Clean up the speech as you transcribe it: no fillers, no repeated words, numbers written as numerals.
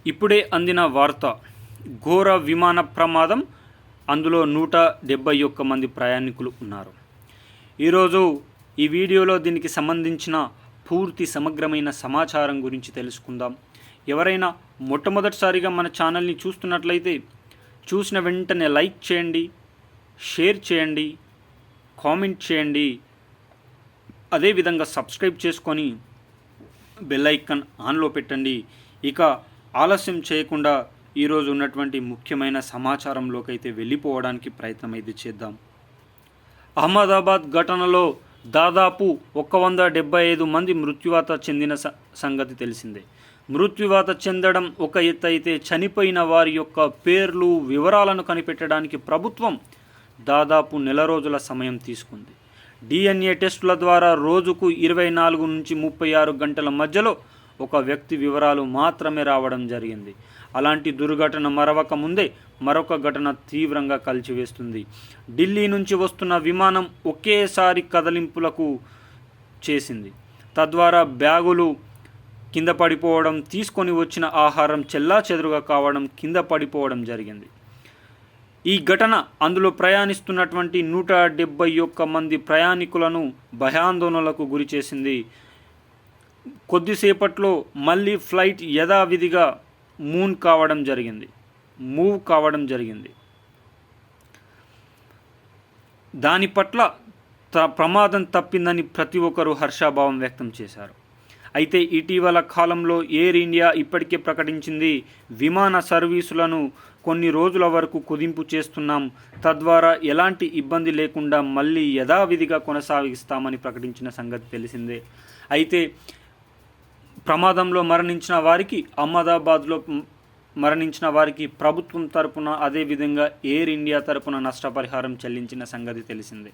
ఇప్పుడే అందిన వార్త, ఘోర విమాన ప్రమాదం, అందులో 171 మంది ప్రయాణికులు ఉన్నారు. ఈరోజు ఈ వీడియోలో దీనికి సంబంధించిన పూర్తి సమగ్రమైన సమాచారం గురించి తెలుసుకుందాం. ఎవరైనా మొట్టమొదటిసారిగా మన ఛానల్ని చూస్తున్నట్లయితే చూసిన వెంటనే లైక్ చేయండి, షేర్ చేయండి, కామెంట్ చేయండి. అదేవిధంగా సబ్స్క్రైబ్ చేసుకొని బెల్ ఐకాన్ ఆన్లో పెట్టండి. ఇక ఆలస్యం చేయకుండా ఈరోజు ఉన్నటువంటి ముఖ్యమైన సమాచారంలోకి అయితే వెళ్ళిపోవడానికి ప్రయత్నం అయితే చేద్దాం. అహ్మదాబాద్ ఘటనలో దాదాపు 175 మంది మృత్యువాత చెందిన సంగతి తెలిసిందే. మృత్యువాత చెందడం ఒక ఎత్తు అయితే, చనిపోయిన వారి యొక్క పేర్లు, వివరాలను కనిపెట్టడానికి ప్రభుత్వం దాదాపు నెల రోజుల సమయం తీసుకుంది. DNA టెస్టుల ద్వారా రోజుకు 24 నుంచి 36 గంటల మధ్యలో ఒక వ్యక్తి వివరాలు మాత్రమే రావడం జరిగింది. అలాంటి దుర్ఘటన మరవక ముందే మరొక ఘటన తీవ్రంగా కలిచివేస్తుంది. ఢిల్లీ నుంచి వస్తున్న విమానం ఒకేసారి కదలింపులకు చేసింది. తద్వారా బ్యాగులు కింద పడిపోవడం, తీసుకొని వచ్చిన ఆహారం చెల్లాచెదురుగా కావడం, కింద పడిపోవడం జరిగింది. ఈ ఘటన అందులో ప్రయాణిస్తున్నటువంటి 171 మంది ప్రయాణికులను భయాందోళనలకు గురి చేసింది. కొద్దిసేపట్లో మళ్ళీ ఫ్లైట్ యథావిధిగా మూవ్ కావడం జరిగింది. దాని పట్ల ప్రమాదం తప్పిందని ప్రతి ఒక్కరూ హర్షాభావం వ్యక్తం చేశారు. అయితే ఇటీవల కాలంలో ఎయిర్ ఇండియా ఇప్పటికే ప్రకటించింది, విమాన సర్వీసులను కొన్ని రోజుల వరకు కుదింపు చేస్తున్నాం, తద్వారా ఎలాంటి ఇబ్బంది లేకుండా మళ్ళీ యథావిధిగా కొనసాగిస్తామని ప్రకటించిన సంగతి తెలిసిందే. అయితే ప్రమాదంలో మరణించిన వారికి, అహ్మదాబాద్లో మరణించిన వారికి ప్రభుత్వం తరపున, అదేవిధంగా ఎయిర్ ఇండియా తరపున నష్టపరిహారం చెల్లించిన సంగతి తెలిసిందే.